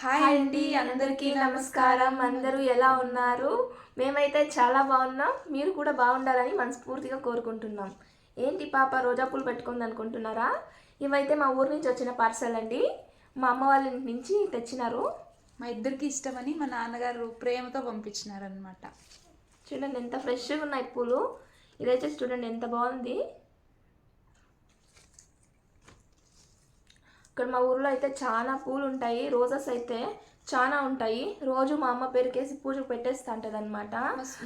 Hi అండి, అందరికీ నమస్కారం. అందరూ ఎలా ఉన్నారు? మేమైతే చాలా బాగున్నాం. మీరు కూడా బాగుండాలని మనస్ఫూర్తిగా కోరుకుంటున్నాం. ఏంటి పాప రోజా పూలు పెట్టుకుంది అనుకుంటున్నారా? ఇవైతే మా ఊరి నుంచి వచ్చిన పార్సల్ అండి. మా అమ్మ వాళ్ళ ఇంటి నుంచి తెచ్చినారు. మా ఇద్దరికి ఇష్టమని మా నాన్నగారు ప్రేమతో పంపించినారనమాట. చూడండి ఎంత ఫ్రెష్గా ఉన్నాయి పూలు. ఇదైతే చూడండి ఎంత బాగుంది. ఇక్కడ మా ఊర్లో అయితే చాలా పూలు ఉంటాయి. రోజెస్ అయితే చాలా ఉంటాయి. రోజు మా అమ్మ పేరుకేసి పూజకు పెట్టేస్తా ఉంటుంది అనమాట.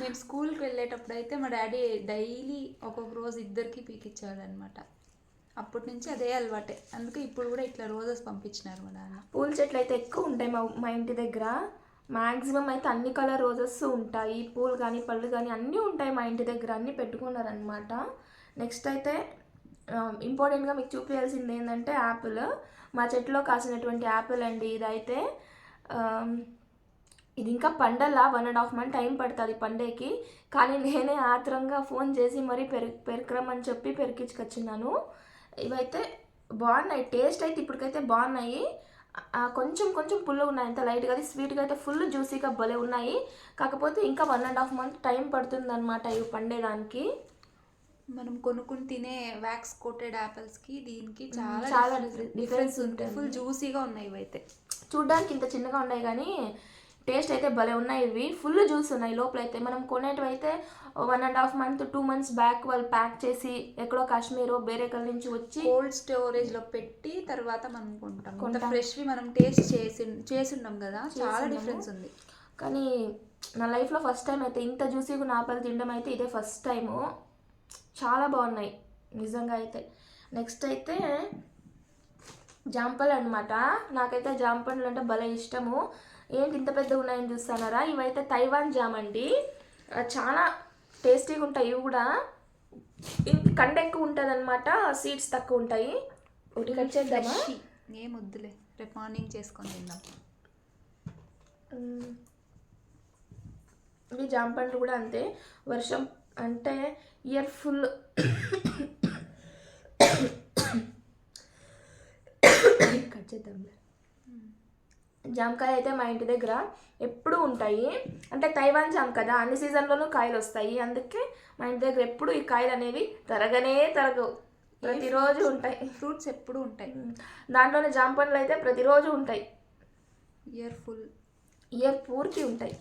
మేము స్కూల్కి వెళ్ళేటప్పుడు అయితే మా డాడీ డైలీ ఒక్కొక్క రోజు ఇద్దరికి పీకిచ్చేవాడు అనమాట. అప్పటి నుంచి అదే అలవాటే. అందుకే ఇప్పుడు కూడా ఇట్లా రోజెస్ పంపించినారు మా నాన్న. పూల చెట్లు అయితే ఎక్కువ ఉంటాయి మా ఇంటి దగ్గర. మ్యాక్సిమం అయితే అన్ని కలర్ రోజెస్ ఉంటాయి. పూలు కానీ పళ్ళు కానీ అన్నీ ఉంటాయి మా ఇంటి దగ్గర. అన్నీ పెట్టుకున్నారనమాట. నెక్స్ట్ అయితే ఇంపార్టెంట్గా మీకు చూపించాల్సింది ఏంటంటే యాపిల్. మా చెట్టులో కాసినటువంటి యాపిల్ అండి ఇదైతే. ఇది ఇంకా పండల్లా 1.5 month టైం పడుతుంది పండేకి. కానీ నేనే ఆత్రంగా ఫోన్ చేసి మరీ పెరకరమని చెప్పి పెరికించుకొచ్చిన్నాను. ఇవైతే బాగున్నాయి. టేస్ట్ అయితే ఇప్పటికైతే బాగున్నాయి. కొంచెం కొంచెం పుల్లగా ఉన్నాయి, అంత లైట్గా. అది స్వీట్గా అయితే ఫుల్ జ్యూసీగా భలే ఉన్నాయి. కాకపోతే ఇంకా 1.5 month టైం పడుతుంది అనమాట ఇవి పండేదానికి. మనం కొనుక్కుని తినే వ్యాక్స్ కోటెడ్ యాపిల్స్కి దీనికి చాలా చాలా డిఫరెన్స్ ఉంటుంది. ఫుల్ జ్యూసీగా ఉన్నాయి ఇవైతే. చూడ్డానికి ఇంత చిన్నగా ఉన్నాయి కానీ టేస్ట్ అయితే భలే ఉన్నాయి. ఇవి ఫుల్ జ్యూస్ ఉన్నాయి లోపల అయితే. మనం కొనేటివి అయితే 1.5 month 2 months బ్యాక్ వాళ్ళు ప్యాక్ చేసి ఎక్కడో కాశ్మీరో వేరే కల్ నుంచి వచ్చి కోల్డ్ స్టోరేజ్లో పెట్టి తర్వాత మనం కొంటాం. ఫ్రెష్వి మనం టేస్ట్ చేసి ఉన్నాం కదా, చాలా డిఫరెన్స్ ఉంది. కానీ నా లైఫ్లో ఫస్ట్ టైం అయితే ఇంత జ్యూసీగా ఉన్న ఆపిల్ తినడం అయితే ఇదే ఫస్ట్ టైము. చాలా బాగున్నాయి నిజంగా అయితే. నెక్స్ట్ అయితే జాంపళ్ళు అనమాట. నాకైతే జాంపళ్ళు అంటే భలే ఇష్టము. ఏంటి ఇంత పెద్దగా ఉన్నాయని చూస్తున్నారా? ఇవైతే తైవాన్ జామ్ అండి. చాలా టేస్టీగా ఉంటాయి. ఇవి కూడా కండ ఎక్కువ ఉంటుంది అనమాట, సీడ్స్ తక్కువ ఉంటాయి. ఒకటి కట్ చేద్దామా? ఏం వద్దులే, రేపు మార్నింగ్ చేసుకొని తిందాం. ఇవి జాంపండ్లు కూడా అంతే. వర్షం అంటే ఇయర్ ఫుల్ కట్ చేద్దాంలే. జామకాయ అయితే మా ఇంటి దగ్గర ఎప్పుడూ ఉంటాయి. అంటే తైవాన్ జామ్ కదా, అన్ని సీజన్లోనూ కాయలు వస్తాయి. అందుకే మా ఇంటి దగ్గర ఎప్పుడు ఈ కాయలు అనేవి తరగవు. ప్రతిరోజు ఉంటాయి. ఫ్రూట్స్ ఎప్పుడు ఉంటాయి. దాంట్లోనే జామ పండ్లు అయితే ప్రతిరోజు ఉంటాయి. ఇయర్ పూర్తి ఉంటాయి.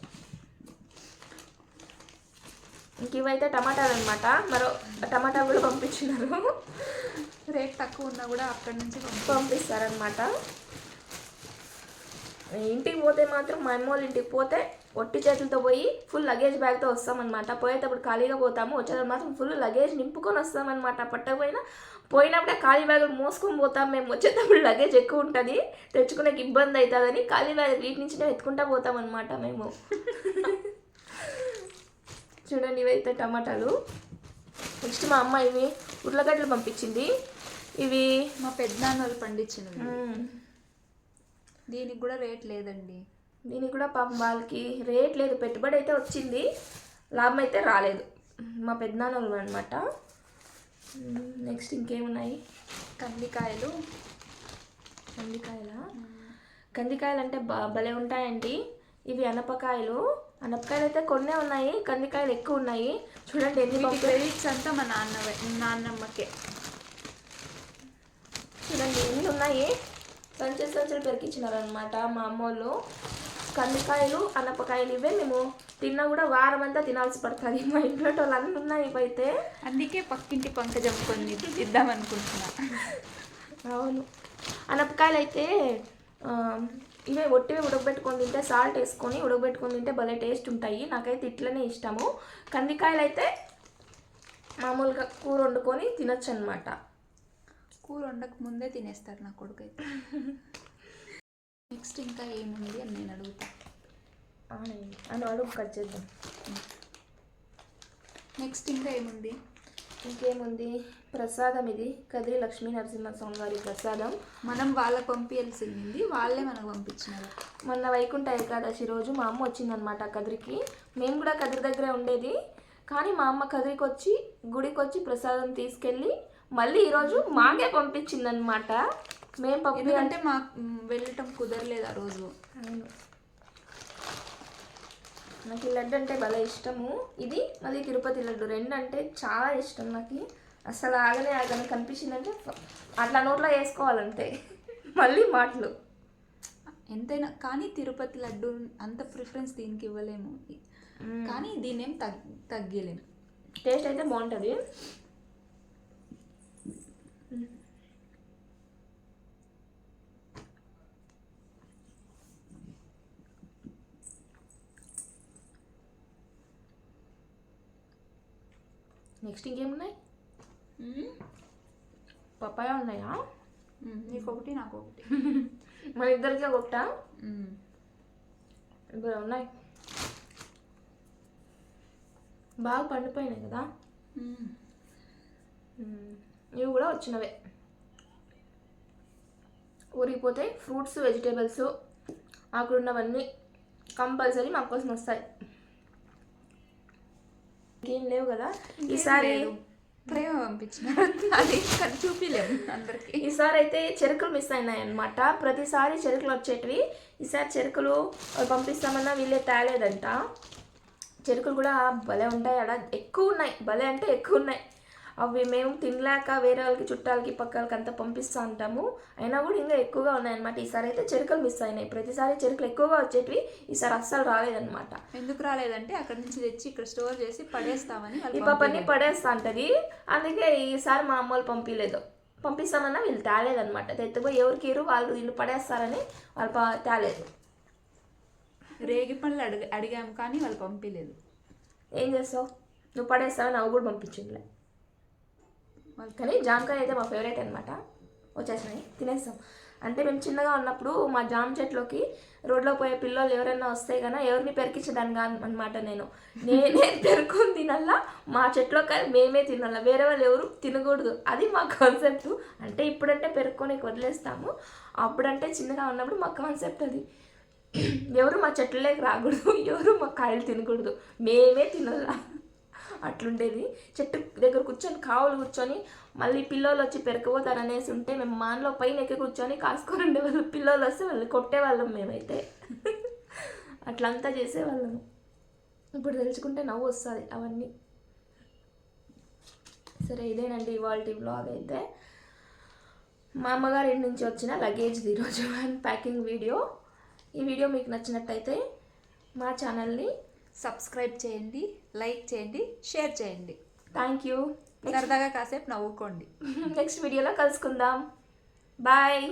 ఇంక ఇవైతే టమాటాలు అనమాట. మరో టమాటా కూడా పంపించినారు. రేట్ తక్కువ ఉన్నా కూడా అక్కడి నుంచి పంపిస్తారనమాట. ఇంటికి పోతే మాత్రం మా అమ్మ వాళ్ళ ఇంటికి పోతే ఒట్టి చేతులతో పోయి ఫుల్ లగేజ్ బ్యాగ్తో వస్తామన్నమాట. పోయేటప్పుడు ఖాళీగా పోతాము, వచ్చేటప్పుడు మాత్రం ఫుల్ లగేజ్ నింపుకొని వస్తామన్నమాట. పోయినప్పుడే ఖాళీ బ్యాగులు మోసుకొని పోతాం మేము. వచ్చేటప్పుడు లగేజ్ ఎక్కువ ఉంటుంది, తెచ్చుకునే ఇబ్బంది అవుతుందని ఖాళీ బ్యాగ్ వీటి నుంచి ఎత్తుకుంటా పోతామన్నమాట మేము. చూడండి ఇవైతే టమాటాలు. నెక్స్ట్ మా అమ్మ ఇవి ఉర్లగడ్డలు పంపించింది. ఇవి మా పెద్దనాన్న వాళ్ళు పండించినవి. దీనికి కూడా రేట్ లేదండి. దీనికి కూడా పాపం వాళ్ళకి రేట్ లేదు. పెట్టుబడి అయితే వచ్చింది, లాభం అయితే రాలేదు. మా పెద్దనాన్న వాళ్ళు అనమాట. నెక్స్ట్ ఇంకేమున్నాయి? కందికాయలు అంటే భలే ఉంటాయండి. ఇవి అనపకాయలు అయితే కొన్నే ఉన్నాయి, కందికాయలు ఎక్కువ ఉన్నాయి. చూడండి ఎన్ని క్రెడిట్స్ అంతా మా నాన్నమ్మకే. చూడండి ఎన్ని ఉన్నాయి. సంచులు పెరికిచ్చినారనమాట మా అమ్మోళ్ళు. కందికాయలు అనపకాయలు ఇవే మేము తిన్నా కూడా వారం అంతా తినాల్సి పడుతుంది. మా ఇంట్లో వాళ్ళు అన్నీ ఉన్నాయి ఇవైతే. అందుకే పక్కింటి పంకజం కొన్ని తిద్దాం అనుకుంటున్నా. అవును. అనపకాయలు అయితే ఇవే ఒట్టివే ఉడకబెట్టుకొని తింటే, సాల్ట్ వేసుకొని ఉడకబెట్టుకొని తింటే భలే టేస్ట్ ఉంటాయి. నాకైతే ఇట్లనే ఇష్టము. కందికాయలు అయితే మామూలుగా కూర వండుకొని తినొచ్చు అనమాట. కూర వండక ముందే తినేస్తారు నా కొడుకు అయితే. నెక్స్ట్ ఇంకా ఏముంది అని నేను అడుగుతా. అడుగు కట్ చేద్దాం. నెక్స్ట్ ఇంకా ఏముంది? ఇంకేముంది? ప్రసాదం. ఇది కదిరి లక్ష్మీ నరసింహస్వామి వారి ప్రసాదం. మనం వాళ్ళకి పంపించాల్సింది, వాళ్ళే మనకు పంపించినారు. మొన్న వైకుంఠ ఏకాదశి రోజు మా అమ్మ వచ్చిందనమాట కదిరికి. మేము కూడా కదిరి దగ్గరే ఉండేది, కానీ మా అమ్మ కదిరికి వచ్చి గుడికి వచ్చి ప్రసాదం తీసుకెళ్ళి మళ్ళీ ఈరోజు మాకే పంపించిందనమాట. మేము ఎందుకంటే మాకు వెళ్ళటం కుదరలేదు ఆ రోజు. అవును. నాకు ఈ లడ్డు అంటే భలే ఇష్టము. ఇది మళ్ళీ తిరుపతి లడ్డు రెండు అంటే చాలా ఇష్టం నాకు. అసలు ఆగను, కనిపించిందంటే అట్లా నోట్లో వేసుకోవాలంతే. మళ్ళీ మాటలు. ఎంతైనా కానీ తిరుపతి లడ్డు అంత ప్రిఫరెన్స్ దీనికి ఇవ్వలేము, కానీ దీన్ని ఏం తగ్గలేము. టేస్ట్ అయితే బాగుంటుంది. నెక్స్ట్ ఇంకేమున్నాయి? పప్పాయ ఉన్నాయా? నీకొకటి నాకు ఒకటి. మన ఇద్దరికి ఒకట. ఇప్పుడు ఉన్నాయి, బాగా పండిపోయినాయి కదా. ఇవి కూడా వచ్చినవే. ఊరిగిపోతే ఫ్రూట్స్ వెజిటేబుల్స్ అక్కడ ఉన్నవన్నీ కంపల్సరీ మా కోసం వస్తాయి. ఇంకేం లేవు కదా ఈసారి. ప్రేమ పంపించిన అది చూపిలేము అందరికి. ఈసారి అయితే చెరుకులు మిస్ అయినాయి అనమాట. ప్రతిసారి చెరుకులు వచ్చేటివి, ఈసారి చెరుకులు పంపిస్తామన్నా వీళ్ళే తేలేదంట. చెరుకులు కూడా భలే ఉంటాయి ఆడ, ఎక్కువ ఉన్నాయి. భలే అంటే ఎక్కువ ఉన్నాయి. అవి మేము తినలేక వేరే వాళ్ళకి, చుట్టాలకి, పక్కలకి అంతా పంపిస్తూ ఉంటాము. అయినా కూడా ఇంకా ఎక్కువగా ఉన్నాయన్నమాట. ఈసారి అయితే చెరుకులు మిస్ అయినాయి. ప్రతిసారి చెరుకులు ఎక్కువగా వచ్చేటివి, ఈసారి అస్సలు రాలేదన్నమాట. ఎందుకు రాలేదంటే అక్కడ నుంచి తెచ్చి ఇక్కడ స్టోర్ చేసి పడేస్తామని ఈ పాపని పడేస్తా అంటది. అందుకే ఈసారి మా అమ్మ వాళ్ళు పంపించలేదు. పంపిస్తామన్నా వీళ్ళు తేలేదన్నమాట. తెచ్చిపోయి ఎవరికి వాళ్ళు వీళ్ళు పడేస్తారని వాళ్ళు తేలేదు. రేగి పళ్ళు అడిగాము కానీ వాళ్ళు పంపించలేదు. ఏం చేస్తావు, నువ్వు పడేస్తావని అవి కూడా పంపించిందిలే. కానీ జామకాయ అయితే మా ఫేవరెట్ అనమాట. వచ్చేసినాయి, తినేస్తాం. అంటే మేము చిన్నగా ఉన్నప్పుడు మా జామ చెట్లోకి రోడ్లో పోయే పిల్లలు ఎవరైనా వస్తే కన్నా ఎవరిని పెరికించడానికి అనమాట. నేనే పెరుకుని తినాలా, మా చెట్లోకి మేమే తినాలా, వేరే వాళ్ళు ఎవరు తినకూడదు. అది మా కాన్సెప్ట్. అంటే ఇప్పుడంటే పెరుక్కొని వదిలేస్తాము, అప్పుడంటే చిన్నగా ఉన్నప్పుడు మా కాన్సెప్ట్ అది. ఎవరు మా చెట్లలోకి రాకూడదు, ఎవరు మా కాయలు తినకూడదు, మేమే తినాలా, అట్లుండేది. చెట్టు దగ్గర కూర్చొని కావులు కూర్చొని మళ్ళీ పిల్లలు వచ్చి పెరకపోతారు అనేసి ఉంటే మేము మాన్లో పైన ఎక్కి కూర్చొని కాసుకొని ఉండేవాళ్ళు. పిల్లలు వస్తే వాళ్ళు కొట్టేవాళ్ళం మేమైతే. అట్లంతా చేసేవాళ్ళము. ఇప్పుడు తెలుసుకుంటే నవ్వు వస్తుంది అవన్నీ. సరే, ఇదేనండి ఇవాళ వ్లాగ్ అయితే. మా అమ్మగారి ఇంటి నుంచి వచ్చిన లగేజ్ది ఈరోజు ప్యాకింగ్ వీడియో. ఈ వీడియో మీకు నచ్చినట్టయితే మా ఛానల్ని సబ్స్క్రైబ్ చేయండి, లైక్ చేయండి, షేర్ చేయండి. Thank you. సరదాగా కాసేపు నవ్వుకోండి. నెక్స్ట్ వీడియోలో కలుసుకుందాం. బాయ్.